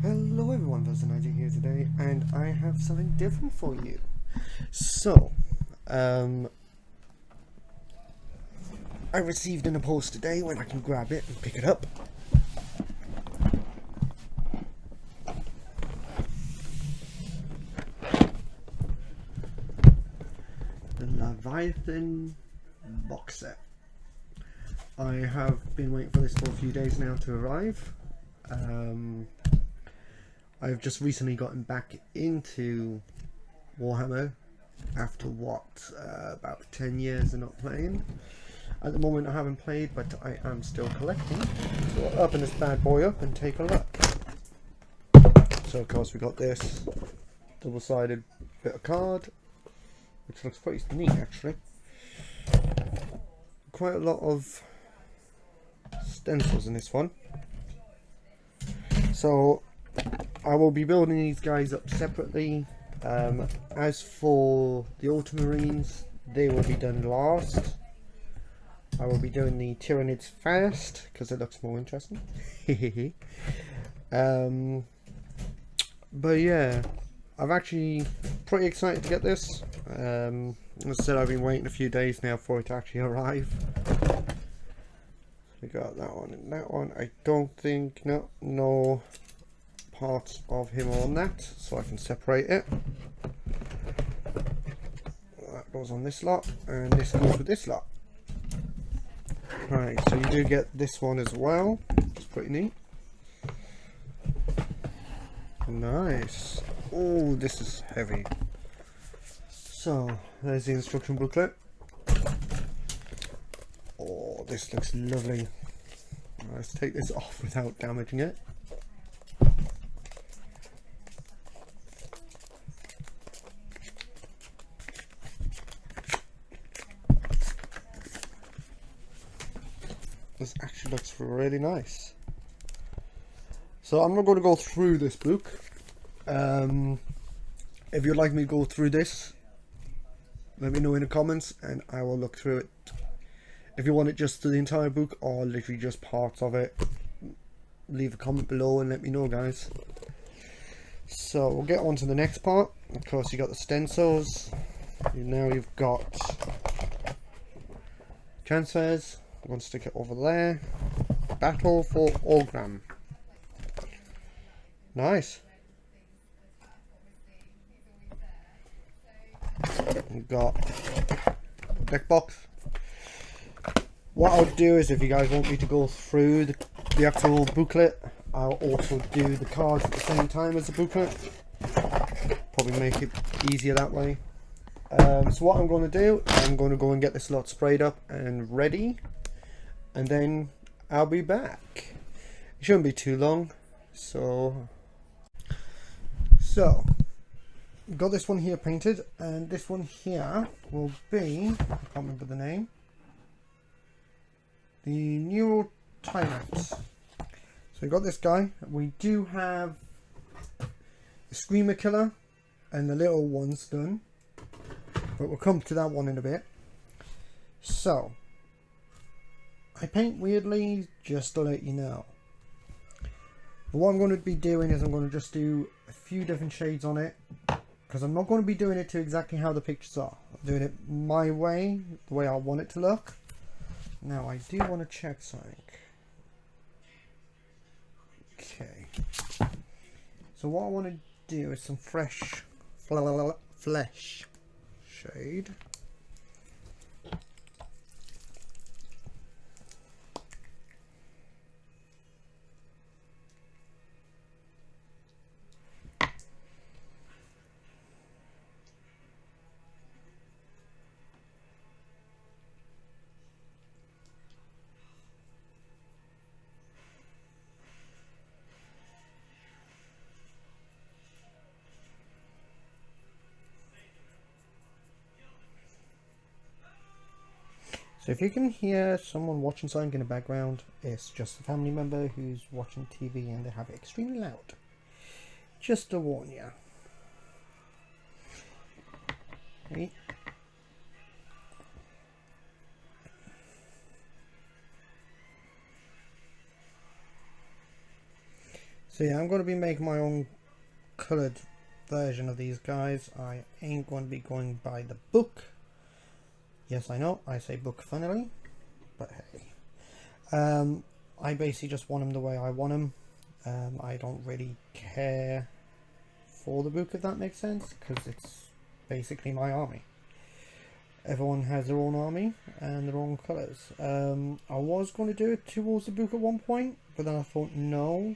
Hello everyone, Versanaji here today, and I have something different for you. So, I received in a post today when I can grab it and pick it up. The Leviathan box set. I have been waiting for this for a few days now to arrive. I've just recently gotten back into Warhammer after about 10 years of not playing. At the moment I haven't played, but I am still collecting. So I'll open this bad boy up and take a look. So of course we got this double-sided bit of card, which looks pretty neat actually. Quite a lot of stencils in this one. So I will be building these guys up separately. As for the Ultramarines, they will be done last. I will be doing the Tyranids first because it looks more interesting. But yeah, I'm actually pretty excited to get this. As I said, I've been waiting a few days now for it to actually arrive. We got that one and that one. I don't think no parts of him on that, so I can separate it. That goes on this lot, and this goes with this lot. Right, so you do get this one as well. It's pretty neat. Nice. Oh, this is heavy. So there's the instruction booklet. Oh, this looks lovely. Let's take this off without damaging it. This actually looks really nice. So I'm not going to go through this book. If you'd like me to go through this, let me know in the comments and I will look through it. If you want it just the entire book or literally just parts of it, leave a comment below and let me know, guys. So we'll get on to the next part. Of course, you got the stencils. Now you've got transfers. I'm going to stick it over there. Battle for Orgram. Nice. We've got deck box. What I'll do is, if you guys want me to go through the actual booklet, I'll also do the cards at the same time as the booklet. Probably make it easier that way. So what I'm going to do, I'm going to go and get this lot sprayed up and ready, and then I'll be back. It shouldn't be too long. So got this one here painted, and this one here will be, I can't remember the name, the Neurotyrant. So we got this guy. We do have the Screamer Killer and the little ones done, but we'll come to that one in a bit. So I paint weirdly, just to let you know. But what I'm going to be doing is I'm going to just do a few different shades on it, because I'm not going to be doing it to exactly how the pictures are. I'm doing it my way, the way I want it to look. Now I do want to check something. Okay. So what I want to do is some fresh flesh shade. So if you can hear someone watching something in the background, it's just a family member who's watching TV and they have it extremely loud. Just to warn you. Okay. So yeah, I'm going to be making my own coloured version of these guys. I ain't going to be going by the book. Yes, I know, I say book funnily, but hey. I basically just want them the way I want them. I don't really care for the book, if that makes sense, because it's basically my army. Everyone has their own army and their own colours. I was going to do it towards the book at one point, but then I thought no,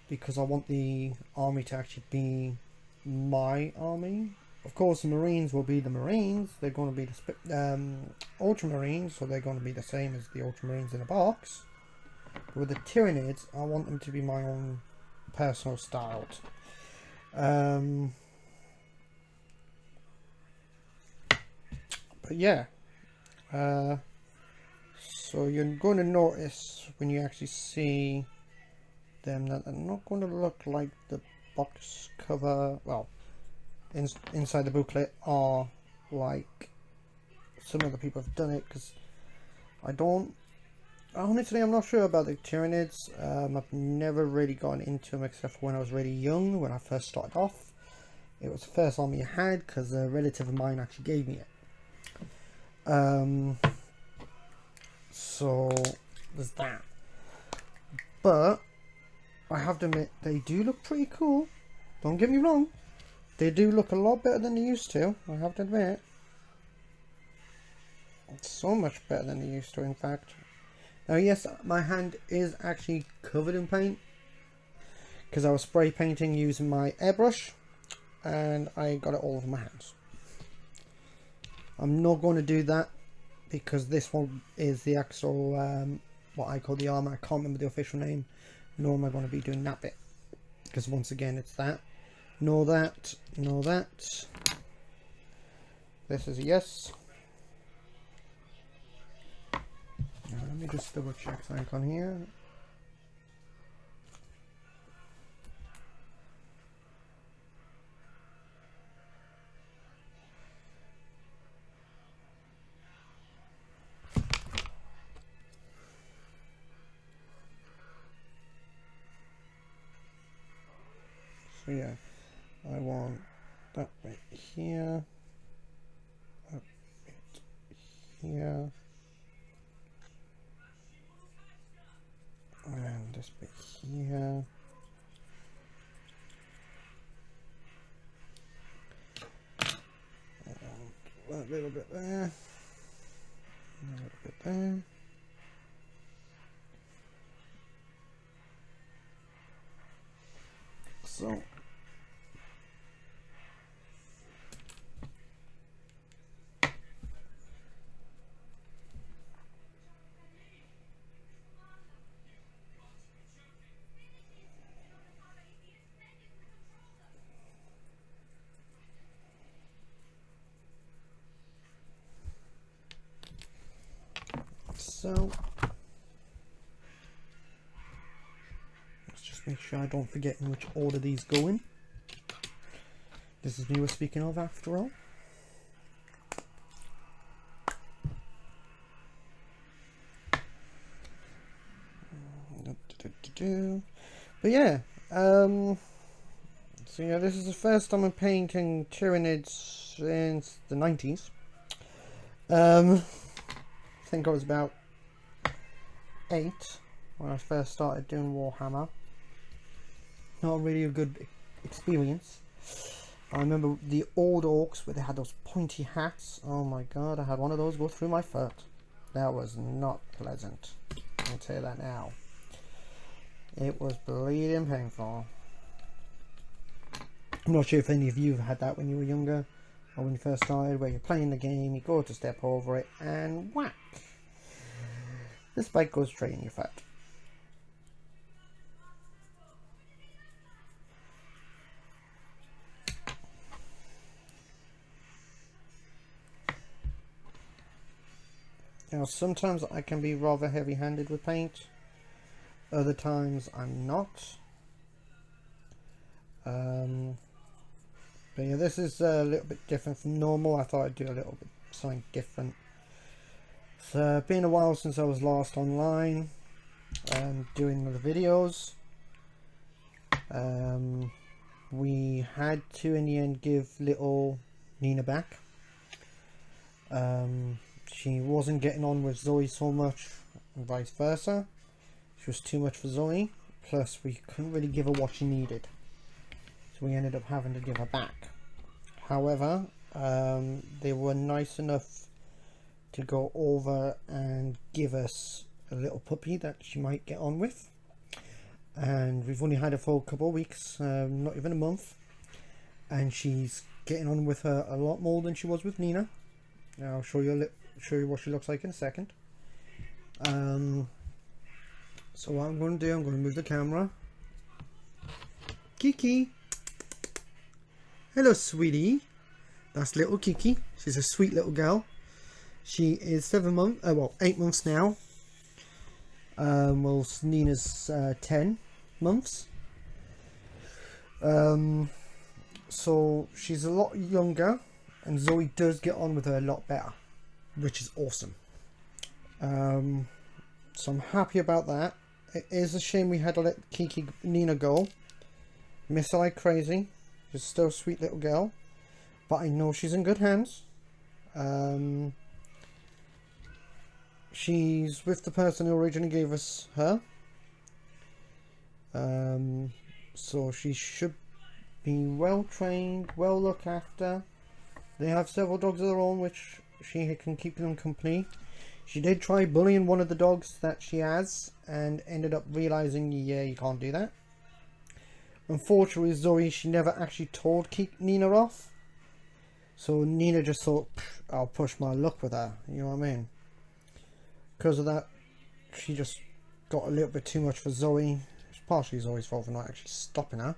because I want the army to actually be my army. Of course, the Marines will be the Marines. They're going to be the Ultramarines, so they're going to be the same as the Ultramarines in a box. But with the Tyranids, I want them to be my own personal style. But yeah, so you're going to notice when you actually see them that they're not going to look like the box cover. Well, inside the booklet are like some other people have done it, because honestly, I'm not sure about the Tyranids. I've never really gotten into them except for when I was really young, when I first started off. It was the first army I had because a relative of mine actually gave me it. So there's that. But I have to admit, they do look pretty cool. Don't get me wrong. They do look a lot better than they used to. I have to admit. It's so much better than they used to, in fact. Now, yes, my hand is actually covered in paint, because I was spray painting using my airbrush, and I got it all over my hands. I'm not going to do that, because this one is the actual, what I call the armor. I can't remember the official name, nor am I going to be doing that bit, because once again, it's that. Nor that, nor that. This is a yes. Now, let me just double check something on here. So yeah, I want that bit here, that bit here, and this bit here. And that little bit there, and a little bit there. So let's just make sure I don't forget in which order these go in. This is me we're speaking of, after all. But yeah, so yeah, this is the first time I'm painting Tyranids since the 90s. I think I was about 8 when I first started doing Warhammer. Not really a good experience. I remember the old orcs where they had those pointy hats. Oh my god, I had one of those go through my foot. That was not pleasant. I'll tell you that now. It was bleeding painful. I'm not sure if any of you have had that when you were younger, or when you first started, where you're playing the game, you go to step over it, and whack! The spike goes straight in your foot. Now, sometimes I can be rather heavy-handed with paint. Other times I'm not. But yeah, this is a little bit different from normal. I thought I'd do a little bit something different. It's been a while since I was last online and doing the videos. We had to in the end give little Nina back. She wasn't getting on with Zoe so much, and vice versa. She was too much for Zoe, plus we couldn't really give her what she needed, so we ended up having to give her back. However, they were nice enough to go over and give us a little puppy that she might get on with, and we've only had her for a couple of weeks, not even a month, and she's getting on with her a lot more than she was with Nina. I'll show you what she looks like in a second. So what I'm going to do, I'm going to move the camera. Kiki, hello sweetie. That's little Kiki. She's a sweet little girl. She is 8 months now. Well, Nina's 10 months. So she's a lot younger, and Zoe does get on with her a lot better, which is awesome. So I'm happy about that. It is a shame we had to let Nina go. Miss her like crazy. She's still a sweet little girl, but I know she's in good hands. She's with the person who originally gave us her. So she should be well trained, well looked after. They have several dogs of their own, which she can keep them company. She did try bullying one of the dogs that she has, and ended up realizing, yeah, you can't do that. Unfortunately, Zoe, she never actually told Nina off. So Nina just thought, I'll push my luck with her, you know what I mean? Because of that, she just got a little bit too much for Zoe. It's partially Zoe's fault for not actually stopping her.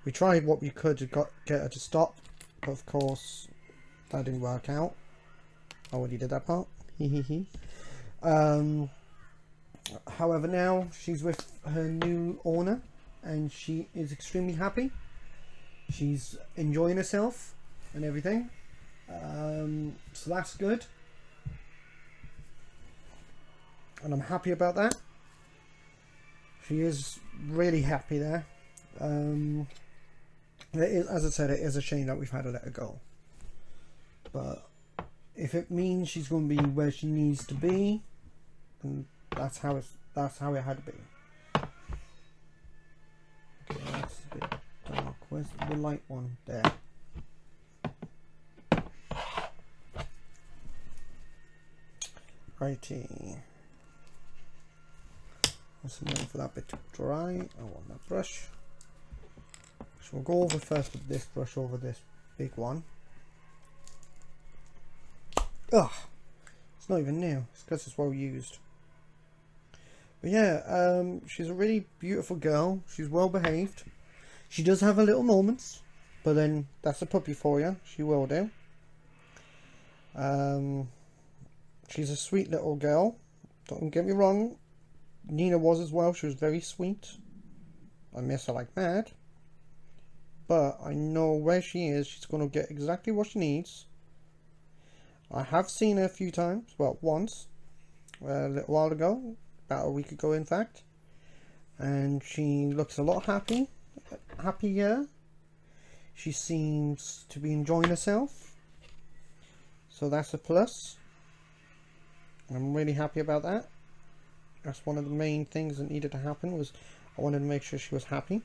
We tried what we could to get her to stop, but of course, that didn't work out. I already did that part. However, now she's with her new owner, and she is extremely happy. She's enjoying herself and everything. So that's good. And I'm happy about that. She is really happy there. As I said, it is a shame that we've had to let her go. But if it means she's going to be where she needs to be, then that's how it had to be. Okay, that's a bit dark. Where's the light one? There. Righty. I'm waiting for that bit to dry. I want that brush. So we'll go over first with this brush over this big one. Ugh, it's not even new. It's because it's well used. But yeah, she's a really beautiful girl. She's well behaved. She does have her little moments, but then that's a puppy for you. She will do. She's a sweet little girl. Don't get me wrong. Nina was as well. She was very sweet. I miss her like mad. But I know where she is. She's going to get exactly what she needs. I have seen her a few times. Well, once. A little while ago. About a week ago, in fact. And she looks a lot happier. She seems to be enjoying herself. So that's a plus. I'm really happy about that. That's one of the main things that needed to happen, was I wanted to make sure she was happy.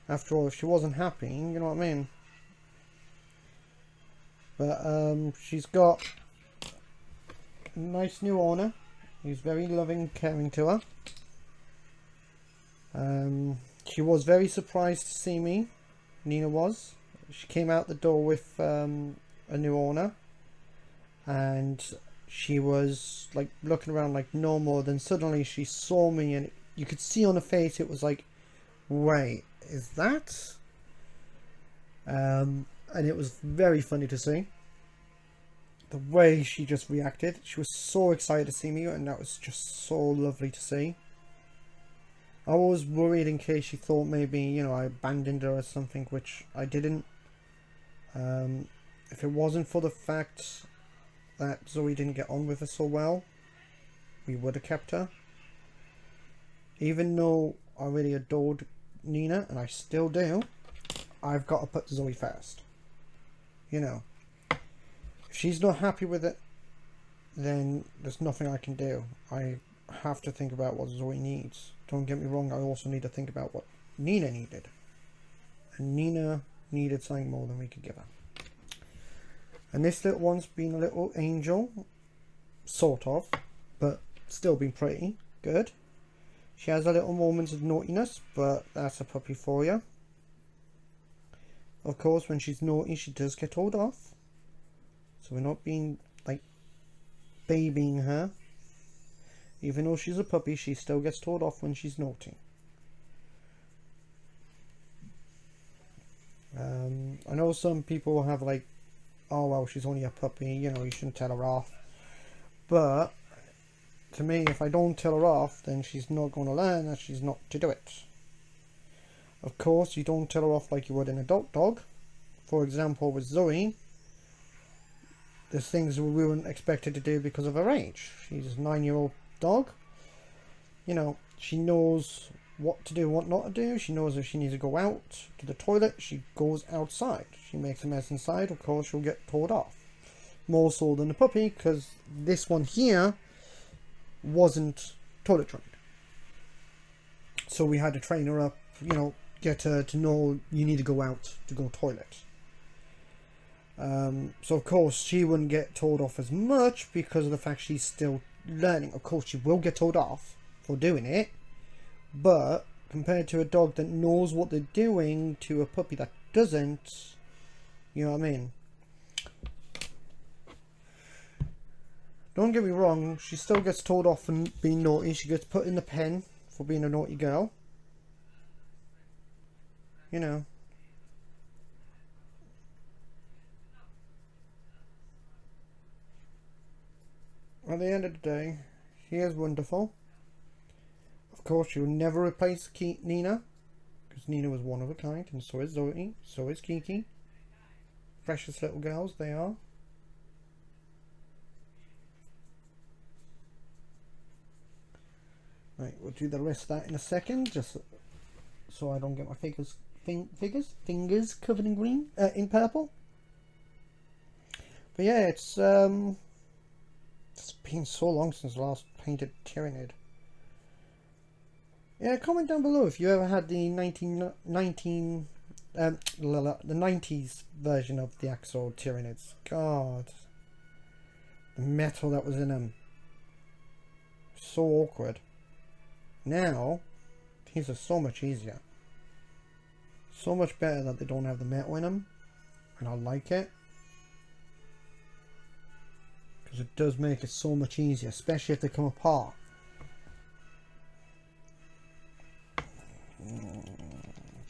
After all, if she wasn't happy, you know what I mean? But she's got a nice new owner. He's very loving, caring to her. She was very surprised to see me. Nina was. She came out the door with a new owner, and she was like looking around like no more. Then suddenly she saw me, and you could see on her face it was like, wait, is that? And it was very funny to see the way she just reacted. She was so excited to see me, and that was just so lovely to see. I was worried in case she thought maybe, you know, I abandoned her or something, which I didn't. If it wasn't for the fact that Zoe didn't get on with her so well, we would have kept her. Even though I really adored Nina, and I still do, I've got to put Zoe first. You know, if she's not happy with it, then there's nothing I can do. I have to think about what Zoe needs. Don't get me wrong, I also need to think about what Nina needed. And Nina needed something more than we could give her. And this little one's been a little angel, sort of, but still been pretty good. She has a little moments of naughtiness, but that's a puppy for you. Of course, when she's naughty, she does get told off. So we're not being, like, babying her. Even though she's a puppy, she still gets told off when she's naughty. I know some people have like, oh well, she's only a puppy, you know, you shouldn't tell her off. But to me, if I don't tell her off, then she's not going to learn that she's not to do it. Of course, you don't tell her off like you would an adult dog. For example, with Zoe, there's things we weren't expected to do because of her age. She's a 9-year-old dog. You know, she knows what to do, what not to do. She knows if she needs to go out to the toilet, she goes outside. She makes a mess inside, of course she'll get told off. More so than the puppy, because this one here wasn't toilet trained. So we had to train her up, you know, get her to know you need to go out to go toilet. So of course she wouldn't get told off as much because of the fact she's still learning. Of course she will get told off for doing it, but compared to a dog that knows what they're doing to a puppy that doesn't, you know what I mean? Don't get me wrong, she still gets told off for being naughty. She gets put in the pen for being a naughty girl. You know. At the end of the day, she is wonderful. Of course, you'll never replace Nina, because Nina was one of a kind, and so is Zoe, so is Kiki. Precious little girls they are. Right, we'll do the rest of that in a second, just so I don't get my fingers covered in green, in purple. But yeah, it's been so long since I last painted Tyrannid. Yeah, comment down below if you ever had the 90s version of the Axol Tyrannids. God, the metal that was in them, so awkward. Now these are so much easier, so much better that they don't have the metal in them, and I like it because it does make it so much easier, especially if they come apart.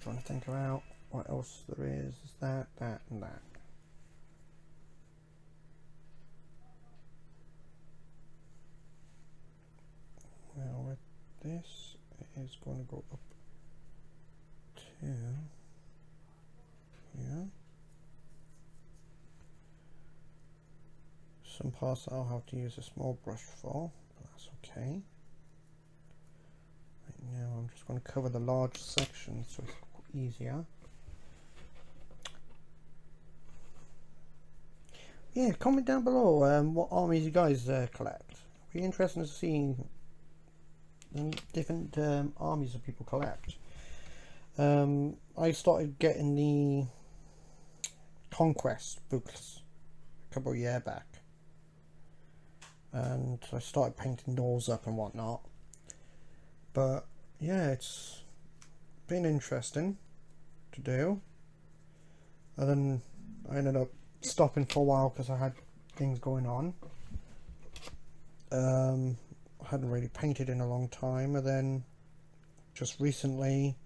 Trying to think about what else there is. That, and that. Well, with this, it is going to go up to here. Some parts I'll have to use a small brush for, but that's okay. Right now I'm just going to cover the large section so it's easier. Yeah, comment down below what armies you guys collect. It'll be interesting to see the different armies that people collect. I started getting the Conquest books a couple of years back, and I started painting those up and whatnot. But yeah, it's been interesting to do. And then I ended up stopping for a while because I had things going on. I hadn't really painted in a long time, and then just recently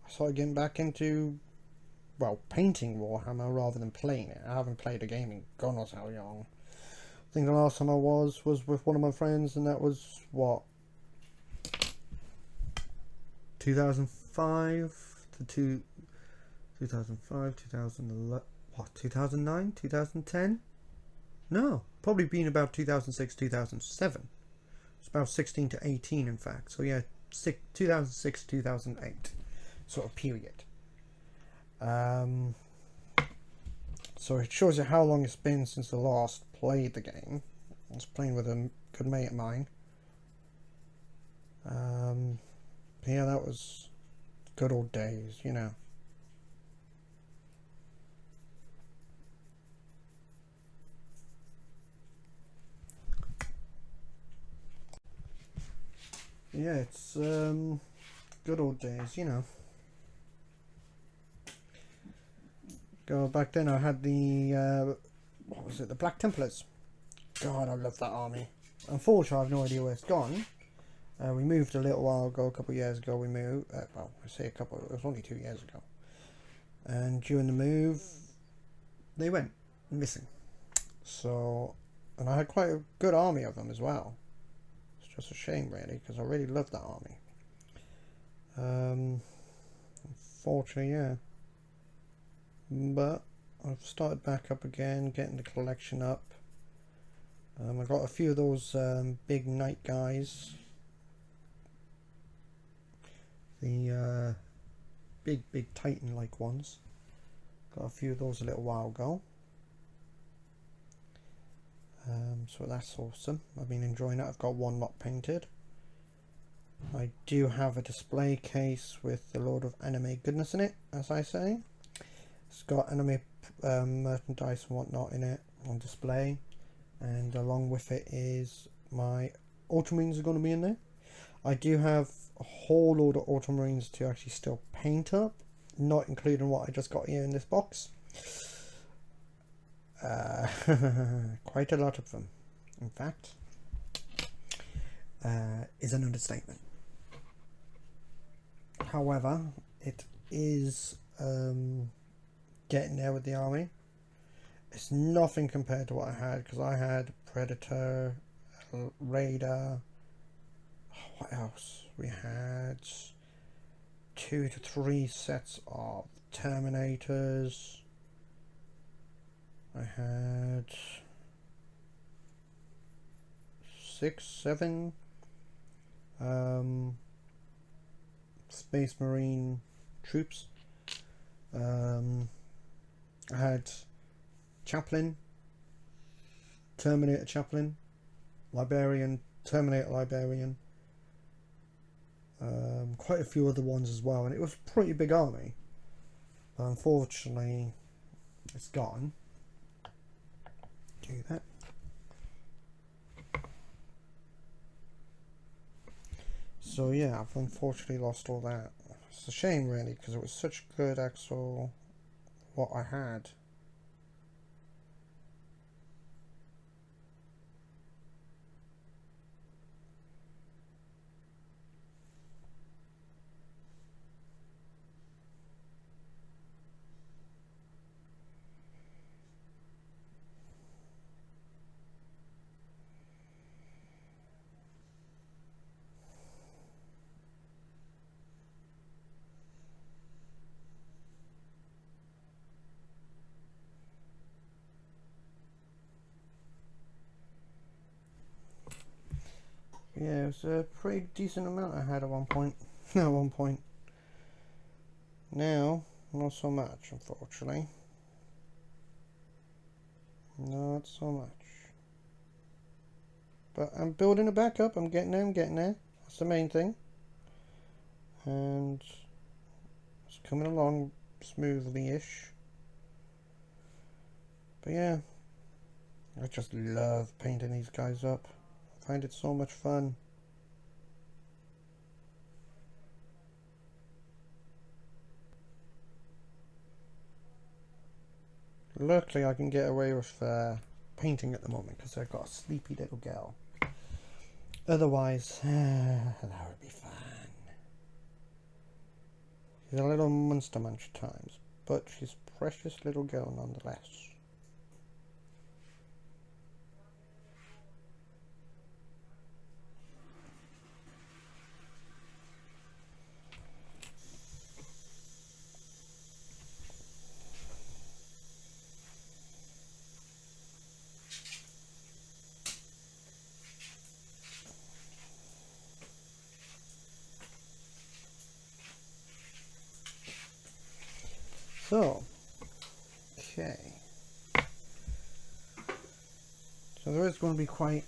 I started getting back into, well, painting Warhammer rather than playing it. I haven't played a game in God knows how long. I think the last time I was with one of my friends, and that was what, 2005 to 2005, 2011, what, 2009, 2010? No, probably been about 2006, 2007. It's about 16 to 18 in fact. So yeah, 2006 2008 sort of period. So it shows you how long it's been since I last played the game. I was playing with a good mate of mine. Yeah, that was good old days, you know. Yeah, it's good old days, you know. Go back then. I had the what was it? The Black Templars. God, I love that army. Unfortunately, I have no idea where it's gone. We moved a little while ago, a couple of years ago. We moved. Well, I say a couple. It was only 2 years ago. And during the move, they went missing. So, and I had quite a good army of them as well. It's just a shame, really, because I really loved that army. Unfortunately, yeah. But I've started back up again, getting the collection up. I got a few of those big knight guys. The big Titan-like ones. Got a few of those a little while ago. So that's awesome. I've been enjoying it. I've got one lot painted. I do have a display case with a load of anime goodness in it, as I say. It's got anime merchandise and whatnot in it on display, and along with it is my Ultramarines are going to be in there. I do have a whole load of Ultramarines to actually still paint up, not including what I just got here in this box. Quite a lot of them, in fact, is an understatement. However, it is getting there with the army. It's nothing compared to what I had, because I had Predator, Raider, what else? We had 2 to 3 sets of Terminators. I had 6, 7 Space Marine troops. I had Chaplain, Terminator Chaplain, Librarian, Terminator Librarian, quite a few other ones as well, and it was a pretty big army. But unfortunately, it's gone. Do that. So yeah, I've unfortunately lost all that. It's a shame, really, because it was such good actual what I had. Yeah, it was a pretty decent amount I had at one point. At one point. Now, not so much, unfortunately. Not so much. But I'm building it back up. I'm getting there. That's the main thing. And it's coming along smoothly-ish. But yeah, I just love painting these guys up. I find it so much fun. Luckily I can get away with painting at the moment because I've got a sleepy little girl. Otherwise, that would be fun. She's a little monster munch at times, but she's a precious little girl nonetheless. So, okay. So there is going to be quite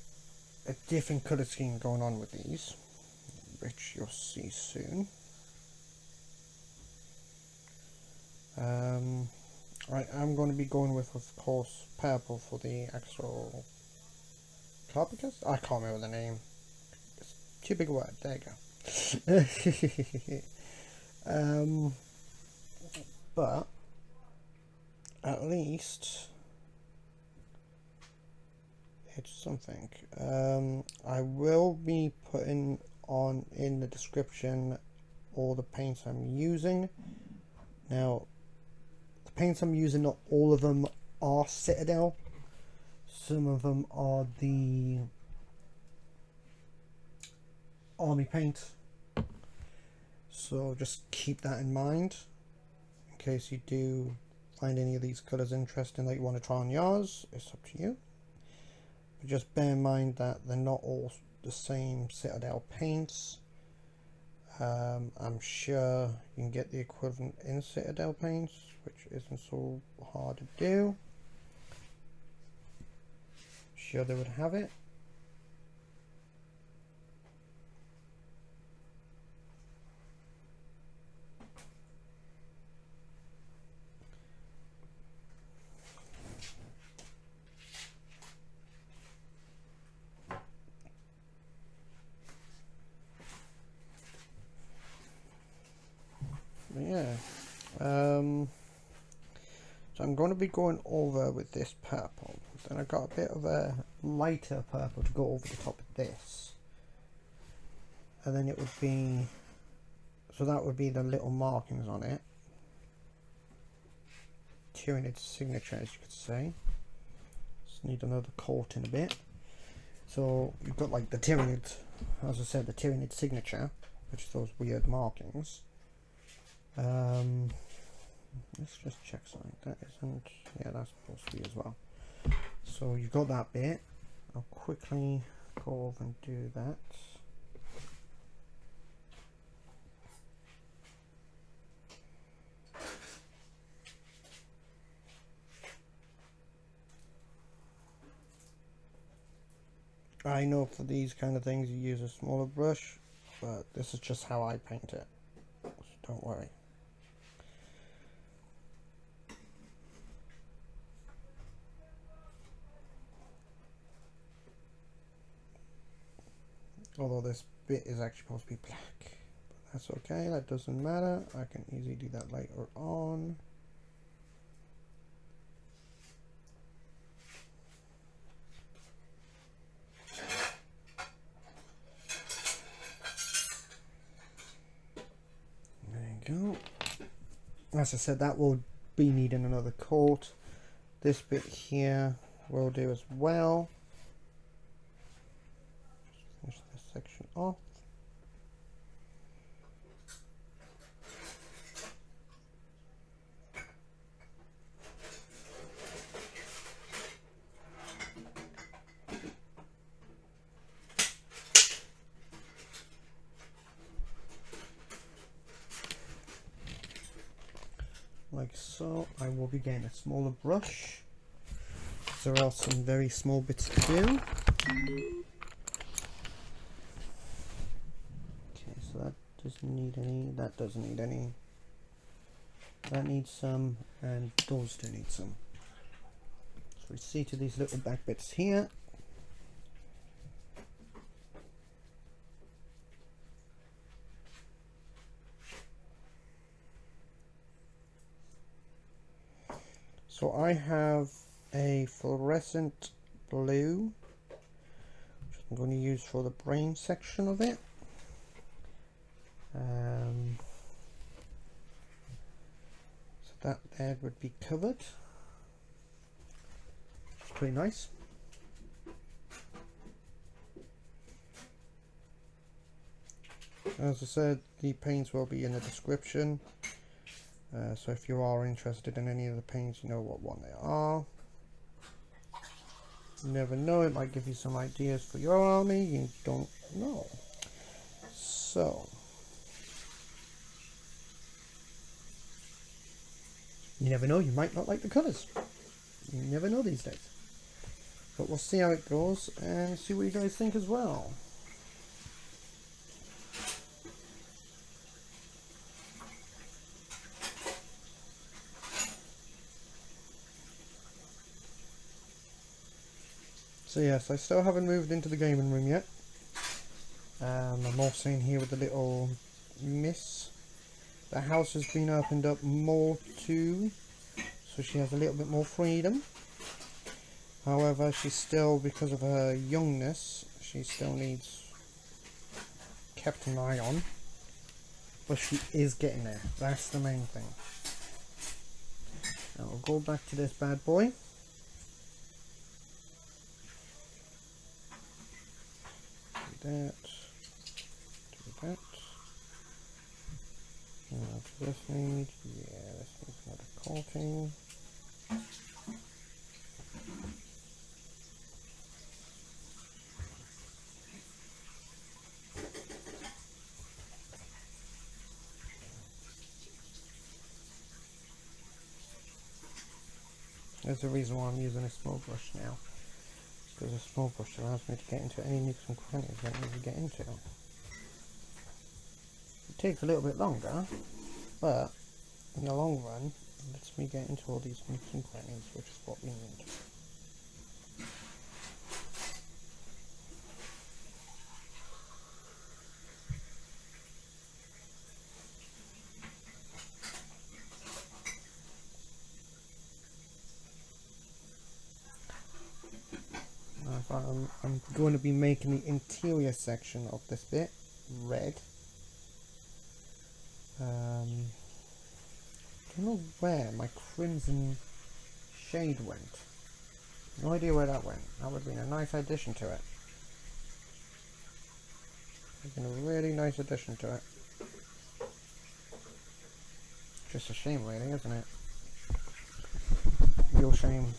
a different colour scheme going on with these, which you'll see soon. I am going to be going with, of course, purple for the actual carpacus. I can't remember the name. It's too big a word. There you go. But at least it's something. I will be putting on in the description all the paints I'm using. Now, the paints I'm using, not all of them are Citadel. Some of them are the army paint. So just keep that in mind in case you do find any of these colours interesting that you want to try on yours. It's up to you. But just bear in mind that they're not all the same Citadel paints. I'm sure you can get the equivalent in Citadel paints, which isn't so hard to do. Sure they would have it. Yeah, so I'm going to be going over with this purple. Then I got a bit of a lighter purple to go over the top of this, and then it would be, so that would be the little markings on it, Tyranid signature, as you could say. Just need another coat in a bit. So you've got like the Tyranid, as I said, the Tyranid signature, which is those weird markings. Let's just check something. That isn't, yeah, that's supposed to be as well. So you've got that bit. I'll quickly go over and do that. I know for these kind of things you use a smaller brush, but this is just how I paint it, so don't worry. Although this bit is actually supposed to be black, but that's okay, that doesn't matter. I can easily do that later on. There you go. As I said, that will be needing another coat. This bit here will do as well. Finish this section off. Like so. I will be getting a smaller brush. There are some very small bits to do. Okay, so that doesn't need any, that doesn't need any. That needs some, and those do need some. So we see to these little back bits here. So I have a fluorescent blue, which I'm going to use for the brain section of it. So that there would be covered. It's pretty nice. As I said, the paints will be in the description. So if you are interested in any of the paints, you know what one they are. You never know, it might give you some ideas for your army, you don't know. So You never know, you might not like the colours. You never know these days. But we'll see how it goes and see what you guys think as well. So yes, I still haven't moved into the gaming room yet. I'm also in here with the little miss. The house has been opened up more too, so she has a little bit more freedom. However, she's still, because of her youngness, she still needs kept an eye on. But she is getting there. That's the main thing. Now we'll go back to this bad boy. Do that. Do that. Now does this need? Yeah, this needs another coating. There's the reason why I'm using a small brush now. Because a small brush allows me to get into any nooks and crannies that I need to get into. It takes a little bit longer, but in the long run, it lets me get into all these nooks and crannies, which is what we need. I'm going to be making the interior section of this bit red. I don't know where my crimson shade went. No idea where that went. That would have been a nice addition to it. It's been a really nice addition to it. Just a shame really, isn't it? Real shame.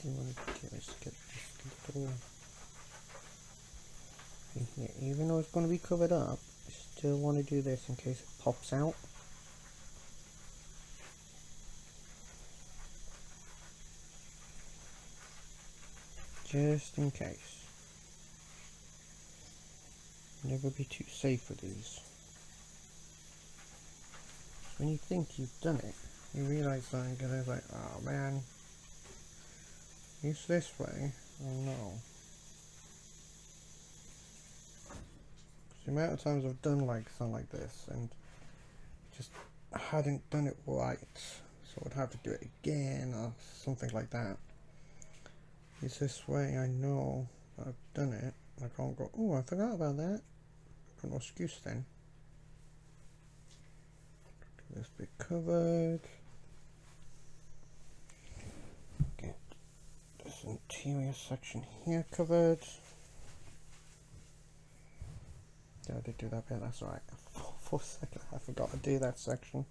What I want to do is get this little thing here. Even though it's going to be covered up, I still want to do this in case it pops out. Just in case. Never be too safe with these. When you think you've done it, you realise something and it's like, oh man, it's this way. Oh no. The amount of times I've done like something like this and just hadn't done it right, so I'd have to do it again or something like that. It's this way, I know I've done it. I can't go, oh, I forgot about that. I've got no excuse then. This bit covered. Get this interior section here covered. Yeah, I did do that bit, that's right. For a second, I forgot to do that section.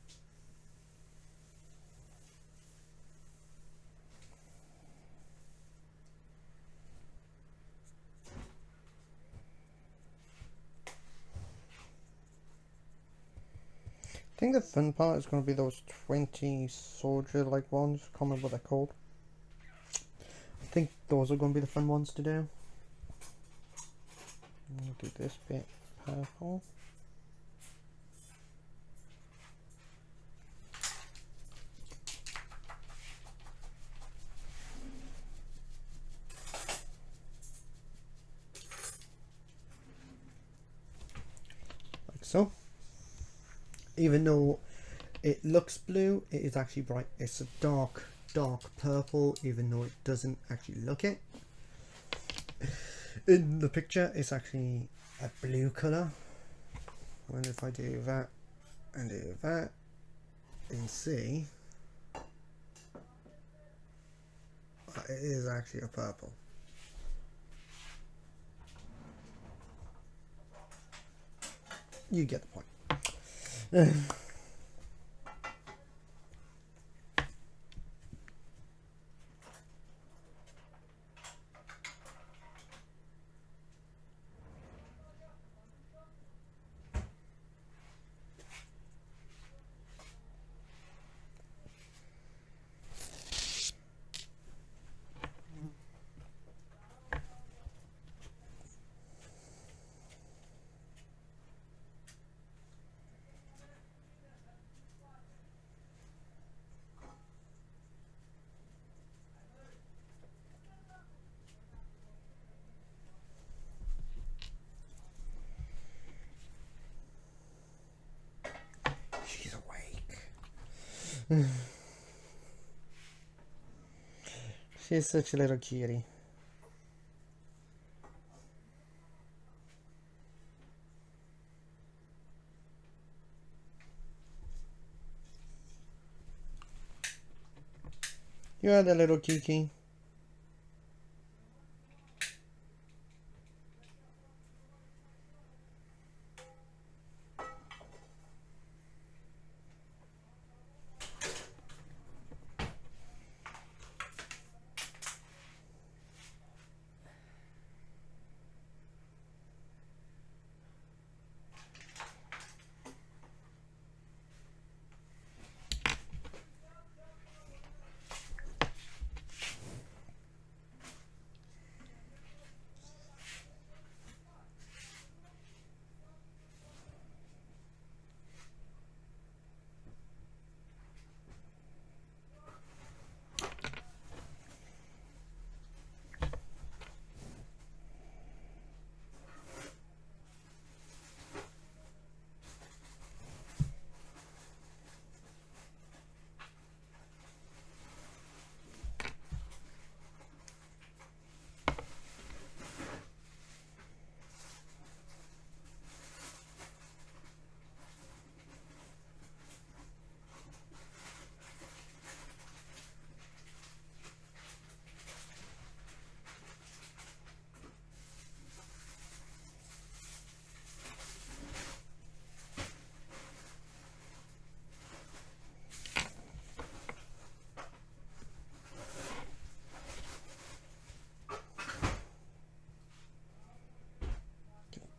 I think the fun part is going to be those 20 soldier like ones. I can't remember what they're called. I think those are going to be the fun ones to do. I'm going to do this bit purple. Like so. Even though It looks blue, it is actually bright. It's a dark purple, even though it doesn't actually look it. In the picture, it's actually a blue colour. And if I do that and do that, you can see it is actually a purple. You get the point. She's awake. She's such a little cutie. You're the little Kiki.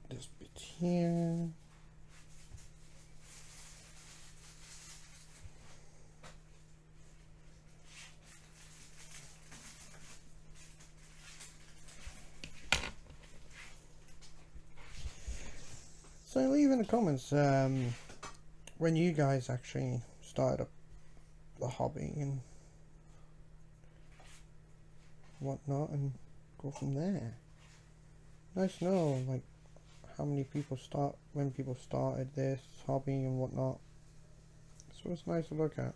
This bit here. So leave in the comments when you guys actually started up the hobby and whatnot, and go from there. Nice to know, like, how many people when people started this hobby and whatnot. So it's nice to look at.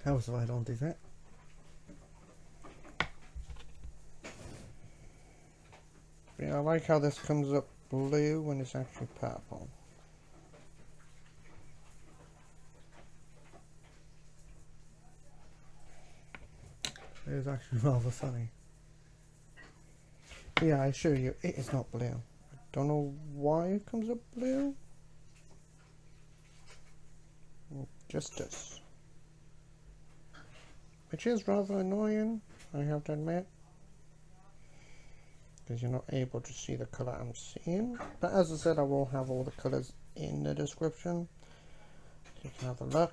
How so I don't do that? Yeah, I like how this comes up blue when it's actually purple. It is actually rather funny. But yeah, I assure you, it is not blue. I don't know why it comes up blue. Just this. Which is rather annoying, I have to admit. because you're not able to see the colour I'm seeing. But as I said, I will have all the colours in the description, so you can have a look.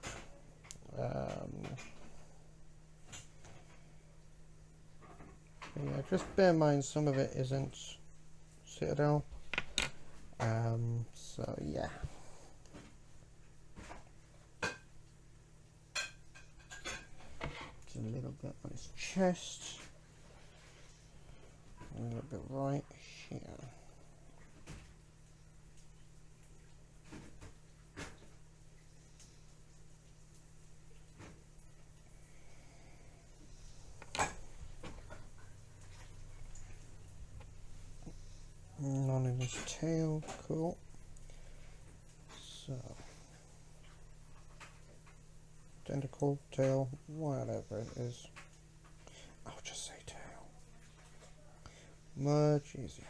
Yeah, just bear in mind some of it isn't Citadel. So yeah. Just a little bit on his chest. A little bit right here. None in his tail, cool. So, tentacle, tail, whatever it is. I'll just say tail. Much easier.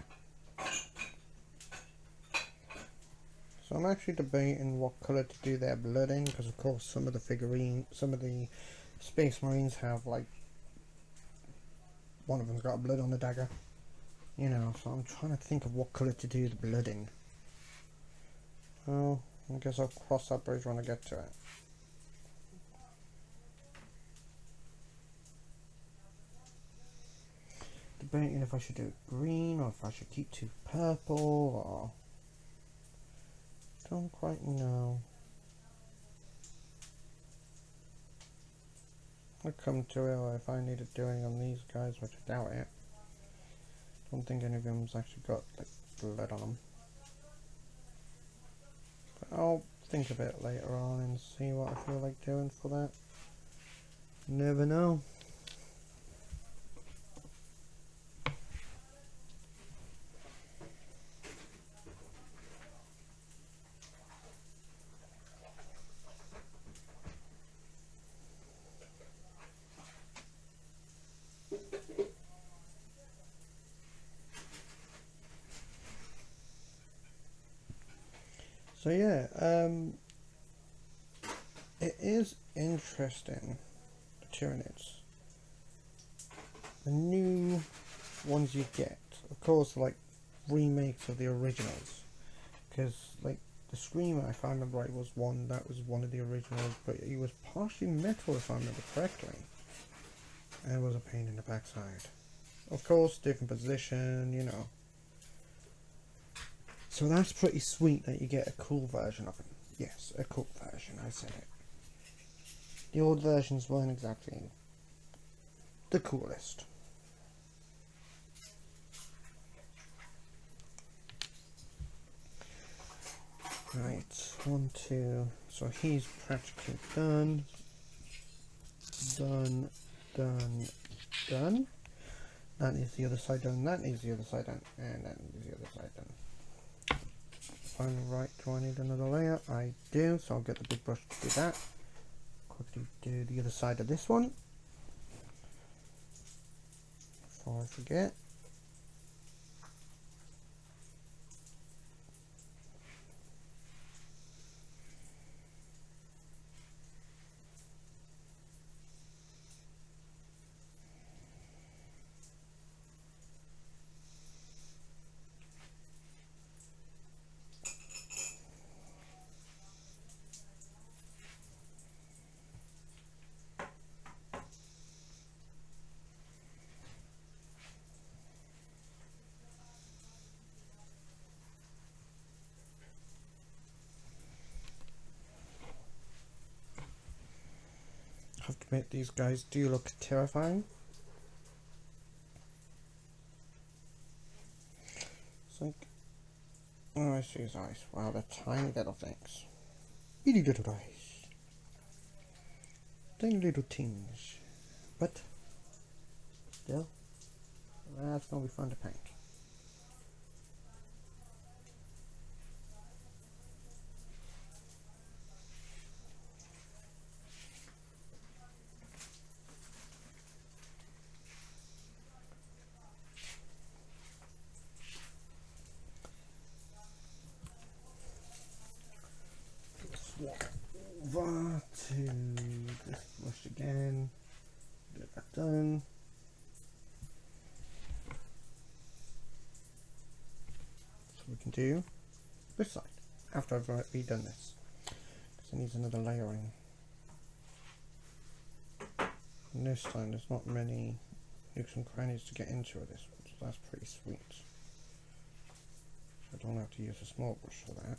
So I'm actually debating what colour to do their blood in, because of course some of the Space Marines have, like, one of them's got blood on the dagger. You know, so I'm trying to think of what colour to do the blood in. Well, I guess I'll cross that bridge when I get to it. Debating if I should do green or if I should keep to purple, or don't quite know. I'll come to it, or if I needed doing on these guys, which I doubt it. Don't think any of them's actually got like blood on them. But I'll think of it later on and see what I feel like doing for that. Never know. So yeah, it is interesting, the Tyranids. The new ones you get, of course, like remakes of the originals, because like the Screamer, if I remember right, was one of the originals, but he was partially metal if I remember correctly, and it was a pain in the backside. Of course, different position, you know. So that's pretty sweet that you get a cool version of him. Yes, a cool version, I said it. The old versions weren't exactly the coolest. Right, 1, 2, so he's practically done. Done, done, done. That is the other side done, that is the other side done, and that is the other side done. Final right, do I need another layer? I do, so I'll get the big brush to do that. Quickly do the other side of this one before I forget. I have to admit, these guys do look terrifying. It's like, oh, I see his eyes. Wow, they're tiny little things. Itty little eyes. Tiny little things. But still, that's gonna be fun to paint. Swap over to this brush again. Get that done. do this side after I've redone this, because it needs another layering. And this time there's not many nooks and crannies to get into with this one, so that's pretty sweet. I don't have to use a small brush for that.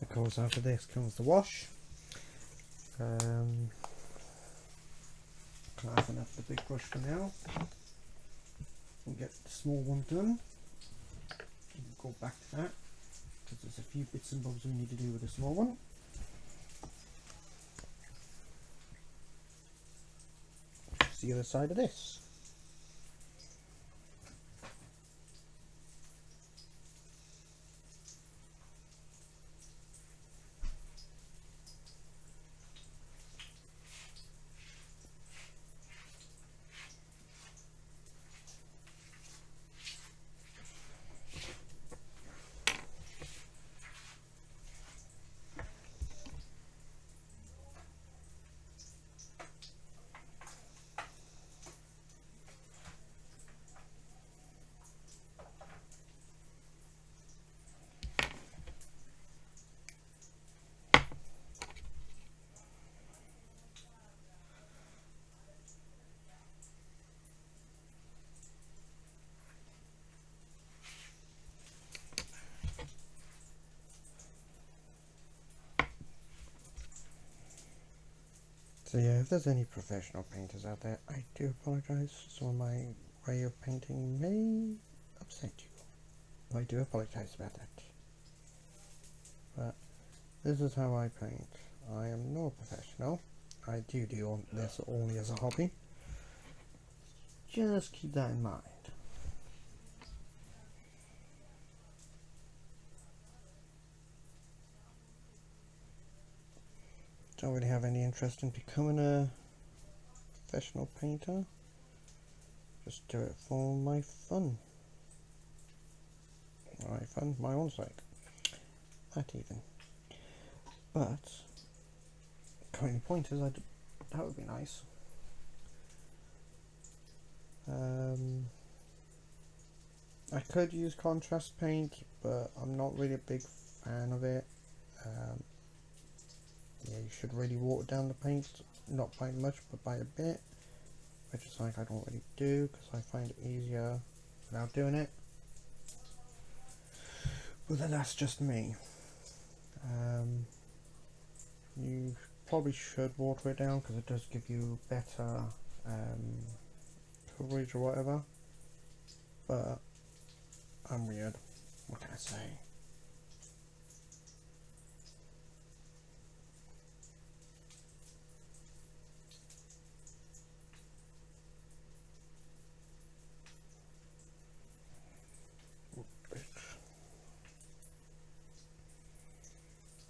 Of course, after this comes the wash. Can I have enough of the big brush for now? We'll get the small one done. We'll go back to that, because there's a few bits and bobs we need to do with the small one. It's the other side of this. So yeah, if there's any professional painters out there, I do apologise. Some of my way of painting may upset you. I do apologise about that. But this is how I paint. I am no professional. I do this only as a hobby. Just keep that in mind. Don't really have any interest in becoming a professional painter. Just do it for my fun. My own sake. That even. But, got any pointers? That would be nice. I could use contrast paint, but I'm not really a big fan of it. Yeah, you should really water down the paint, not by much, but by a bit, which is like I don't really do, because I find it easier without doing it. But then that's just me. You probably should water it down, because it does give you better coverage or whatever. But I'm weird. What can I say?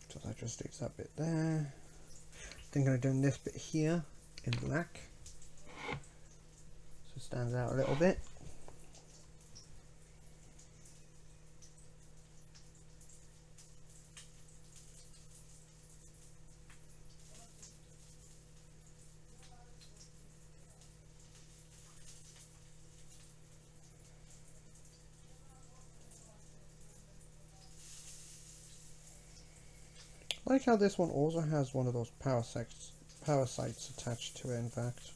So that just sticks that bit there. Thinking of doing this bit here in black, so it stands out a little bit. I like how this one also has one of those parasites attached to it, in fact.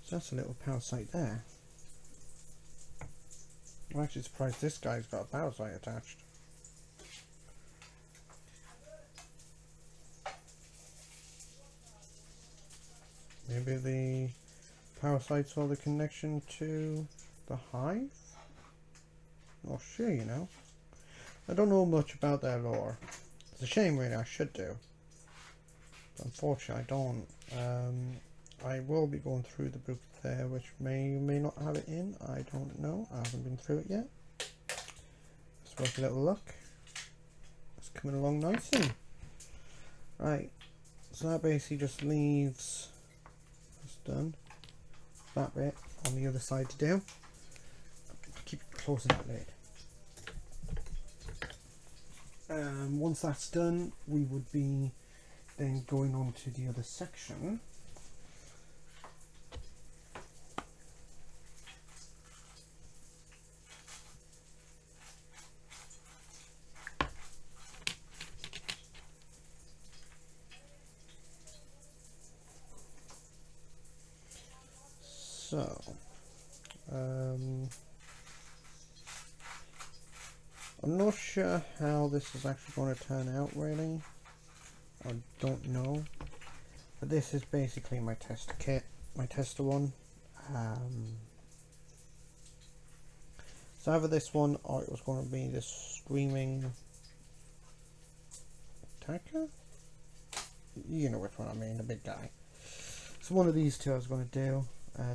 So that's a little parasite there. I'm actually surprised this guy's got a parasite attached. Maybe the power sites or the connection to the hive? Not sure, you know. I don't know much about their lore. It's a shame, really. I should do. But unfortunately, I don't. I will be going through the book there, which may or may not have it in. I don't know. I haven't been through it yet. Let's worth a little look. It's coming along nicely. Right. So that basically just leaves that's done. That bit on the other side to do. Keep closing that lid. Once that's done, we would be then going on to the other section. So, I'm not sure how this is actually going to turn out, really. I don't know. But this is basically my tester kit, my tester one. So either this one or it was going to be this screaming attacker. You know which one I mean, the big guy. So one of these two I was going to do.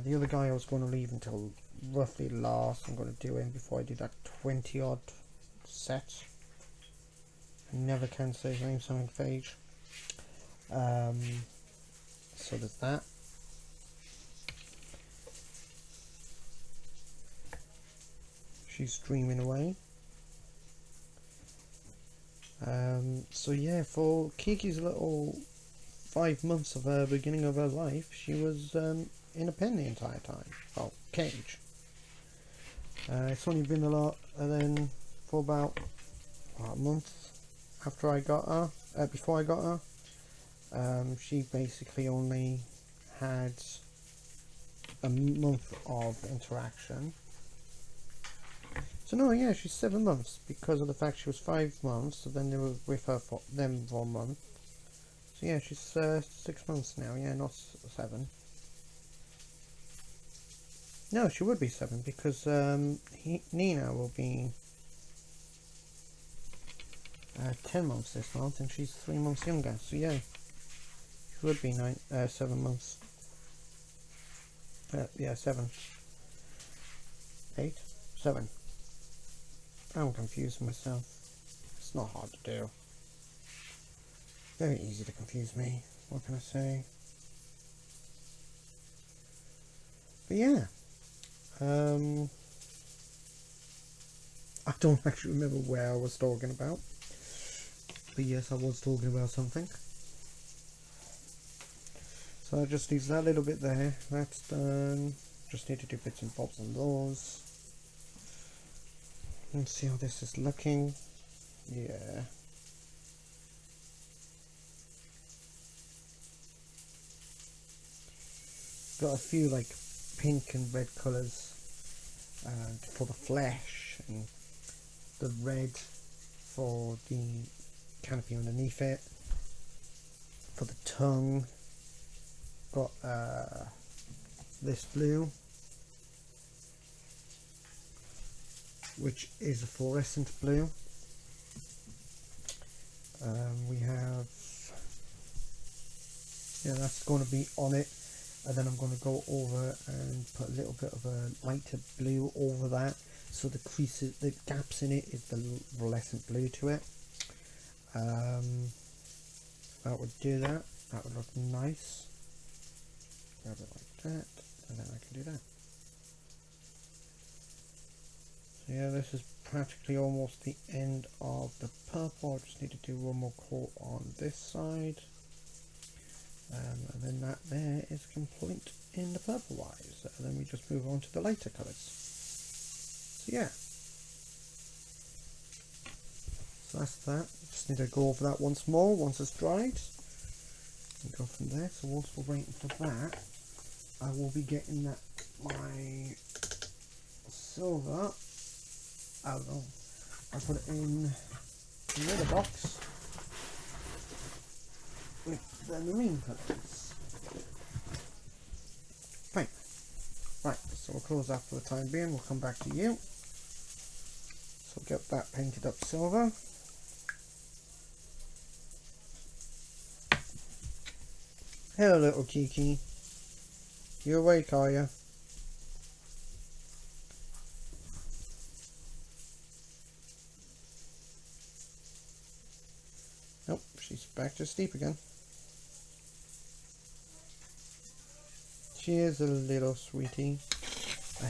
The other guy I was going to leave until roughly last. I'm going to do him before I do that 20 odd set. I never can say his name, something phage. So there's that. She's streaming away. So yeah, for Kiki's little 5 months of her beginning of her life, she was in a pen the entire time. Oh, cage. It's only been a lot, and then for about a month after I got her, before I got her, she basically only had a month of interaction. So no, yeah, she's 7 months because of the fact she was 5 months. So then they were with her for them for a month. So yeah, she's 6 months now. Yeah, not 7. No, she would be 7 because Nina will be 10 months this month, and she's 3 months younger. So yeah, she would be 7 months. Yeah, 7, 8, 7. I'm confused myself. It's not hard to do. Very easy to confuse me. What can I say? But yeah. I don't actually remember where I was talking about. But yes, I was talking about something. So I just leave that little bit there. That's done. Just need to do bits and bobs on those. Let's see how this is looking. Yeah. Got a few like pink and red colours for the flesh, and the red for the canopy underneath it. For the tongue, got this blue, which is a fluorescent blue. We have, yeah, that's going to be on it, and then I'm going to go over and put a little bit of a lighter blue over that, so the creases, the gaps in it is the fluorescent blue to it. That would do that. That would look nice. Grab it like that, and then I can do that. So yeah, this is practically almost the end of the purple. I just need to do one more coat on this side, and then that there is complete in the purple wise. And then we just move on to the lighter colours. So yeah, so that's that. Just need to go over that once more once it's dried and go from there. So whilst we're waiting for that, I will be getting that my silver. I don't know. I put it in the other box with the marine colours. Fine. So we'll close that for the time being. We'll come back to you. So get that painted up silver. Hello, little Kiki. You awake, are you? Nope, she's back to sleep again. She is a little sweetie.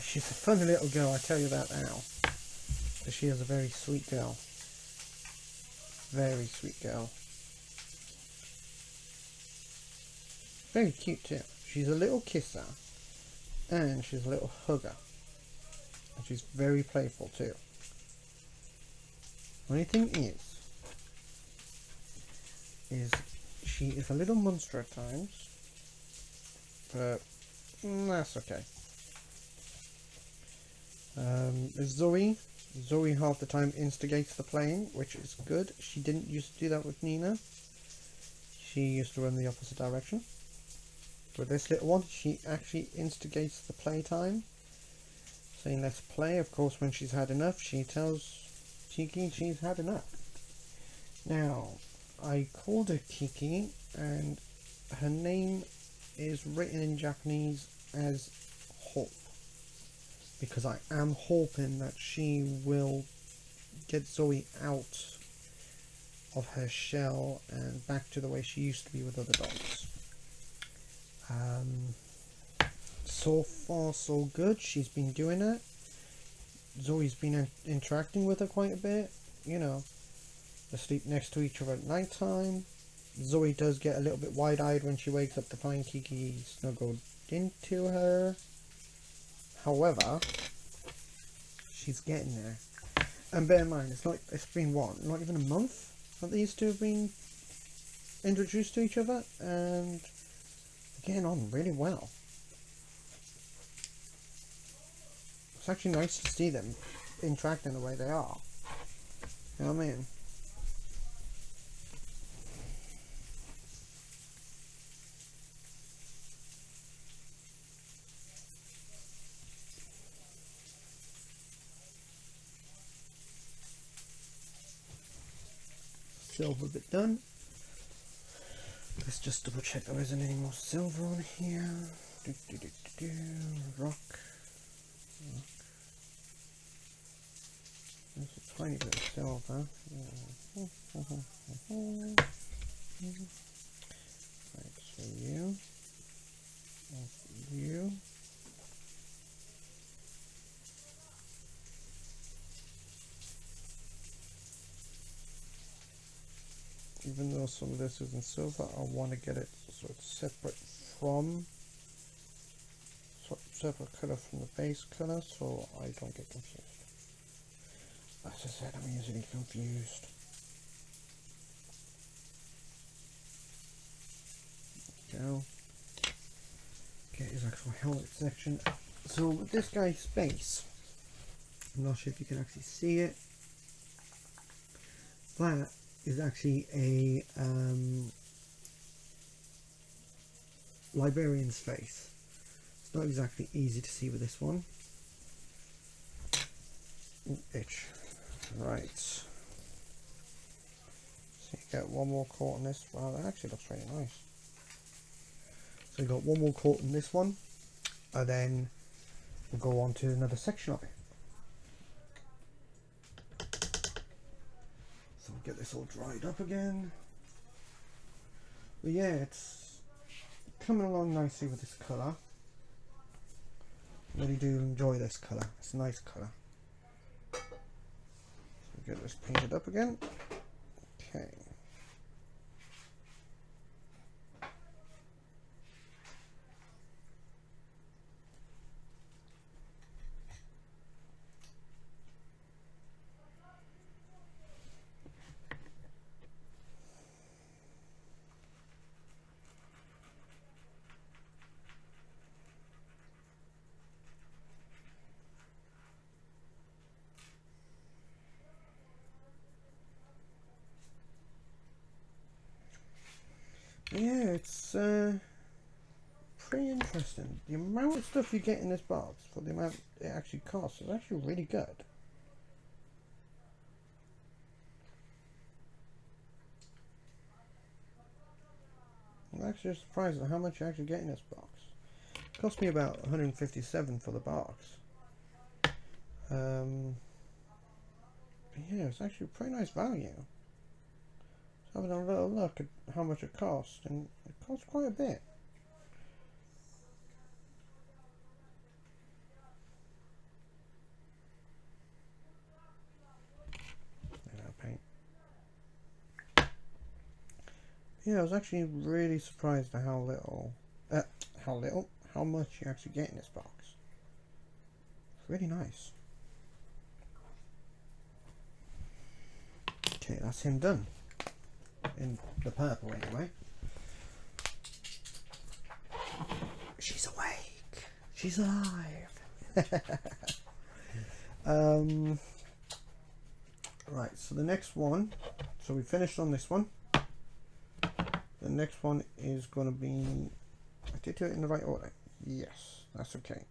She's a funny little girl, I tell you that now. But she is a very sweet girl. Very sweet girl. Very cute too. She's a little kisser. And she's a little hugger. And she's very playful too. Only thing is she is a little monster at times. But that's okay. Zoe half the time instigates the playing, which is good. She didn't used to do that with Nina. She used to run the opposite direction. With this little one, she actually instigates the playtime, saying let's play. Of course, when she's had enough, she tells Kiki she's had enough. Now, I called her Kiki, and her name is written in Japanese as Hope, because I am hoping that she will get Zoe out of her shell and back to the way she used to be with other dogs. So far so good. She's been doing it. Zoe's been interacting with her quite a bit. You know, they sleep next to each other at night time. Zoe does get a little bit wide-eyed when she wakes up to find Kiki snuggled into her. However, she's getting there. And bear in mind, it's been what, not even a month that these two have been introduced to each other, and they're getting on really well. It's actually nice to see them interacting the way they are. You know what I mean? Silver bit done. Let's just double check there isn't any more silver on here. Rock. There's a tiny bit of silver. Right, so you. You. Even though some of this isn't silver, I want to get it so it's separate from, separate colour from the base colour, so I don't get confused. As I said, I'm easily confused. There we go. Get his actual helmet section. So with this guy's base, I'm not sure if you can actually see it. That is actually a librarian's face. It's not exactly easy to see with this one. Ooh, itch. Right. So you get one more coat on this. Wow, that actually looks really nice. So you got one more coat on this one, and then we'll go on to another section of it. So we'll get this all dried up again. But yeah, it's coming along nicely with this colour. Really do enjoy this colour. It's a nice colour. So we'll get this painted up again. Okay. Yeah, it's pretty interesting. interesting. The amount of stuff you get in this box for the amount it actually costs is actually really good. I'm actually surprised at how much you actually get in this box. It cost me about 157 for the box. Yeah, it's actually a pretty nice value. So having a little look at how much it cost, and it costs quite a bit. Paint. Yeah, I was actually really surprised at how much you actually get in this box. It's really nice. Okay, that's him done. In the purple anyway. She's awake. She's alive. Right, so the next one, so we finished on this one. The next one is going to be, I did do it in the right order. Yes, that's okay.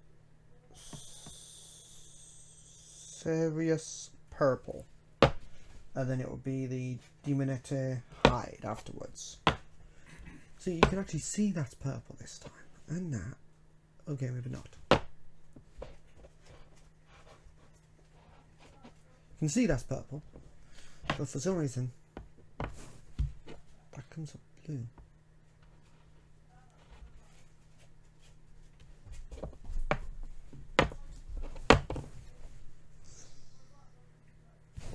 Serious purple. And then it will be the Demonette hide afterwards. So you can actually see that's purple this time. And that. Okay, maybe not. You can see that's purple. But for some reason, that comes up blue.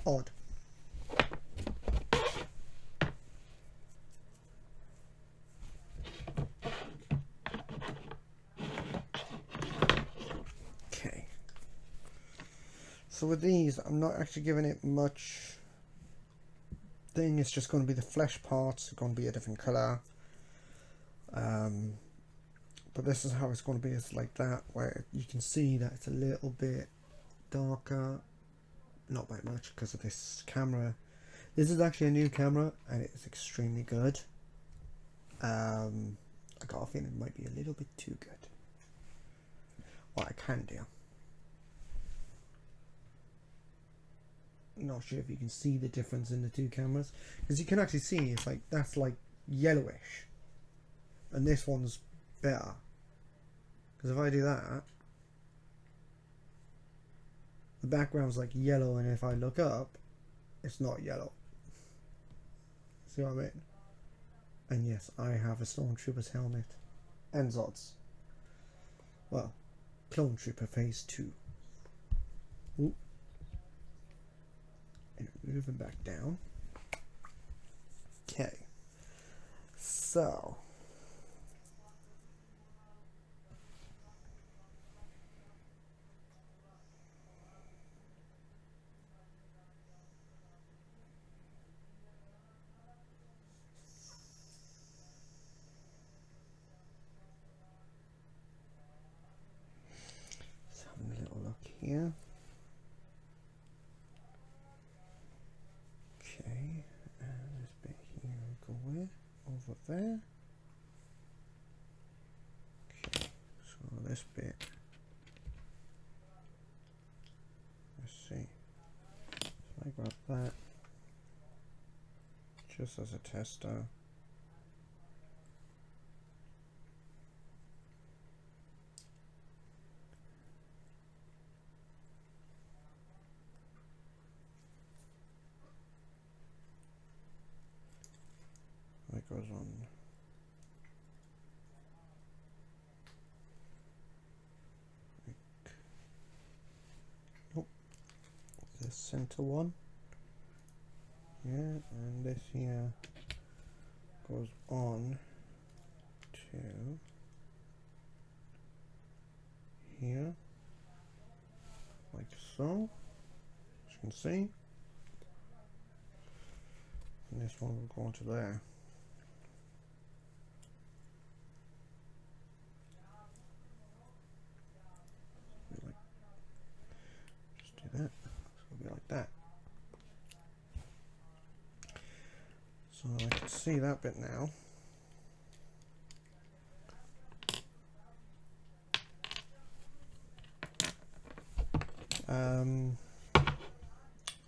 Odd. Okay. So with these, I'm not actually giving it much thing. It's just going to be the flesh parts are going to be a different colour. But this is how it's going to be. It's like that, where you can see that it's a little bit darker. Not by much because of this camera. This is actually a new camera and it is extremely good. I got a feeling it might be a little bit too good. What I can do. Not sure if you can see the difference in the two cameras, because you can actually see it's like that's like yellowish and this one's better, because if I do that, the background's like yellow, and if I look up it's not yellow. See what I mean? And yes, I have a Stormtrooper's helmet and Zods. Well, Clone Trooper Phase 2. Ooh. And moving back down. Okay. So. Let's have a little look here. Okay, and this bit here will go where? Over there. Okay, so this bit, let's see. So I grab that just as a tester. That goes on. Oh, the center one. Yeah, and this here goes on to here, like so, as you can see. And this one will go onto there. Just do that. So it'll be like that. So I can see that bit now.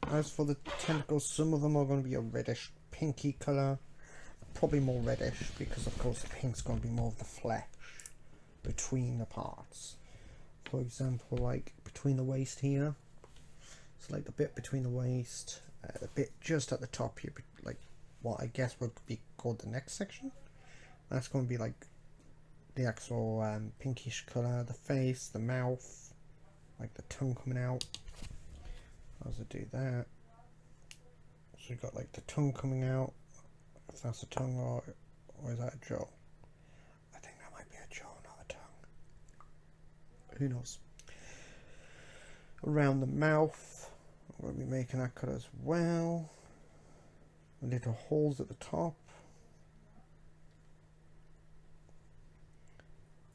As for the tentacles, some of them are going to be a reddish pinky colour, probably more reddish because of course the pink's going to be more of the flesh between the parts. For example, like between the waist here, so like the bit between the waist, the bit just at the top here, like what I guess would be called the neck section, that's going to be like the actual pinkish colour. The face, the mouth, like the tongue coming out. How does it do that? So you've got like the tongue coming out, if that's a tongue, or is that a jaw? I think that might be a jaw, not a tongue. Who knows? Around the mouth, I'm going to be making that cut as well. Little holes at the top.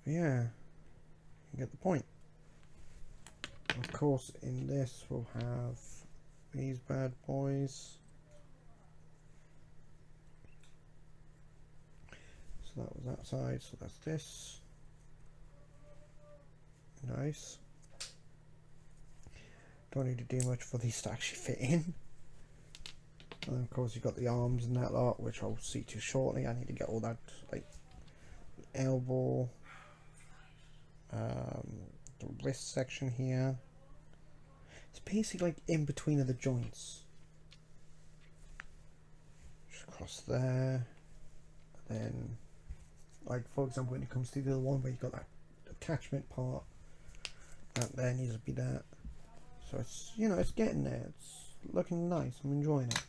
Yeah, you get the point. Of course, in this we'll have these bad boys. So that was that side, so that's this. Nice. Don't need to do much for these to actually fit in. And then of course you've got the arms and that lot, which I'll see to shortly. I need to get all that, like the elbow, the wrist section here. It's basically like in between of the joints. Just across there. And then, like for example, when it comes to the other one where you've got that attachment part, that there needs to be that. So it's, you know, it's getting there. It's looking nice. I'm enjoying it.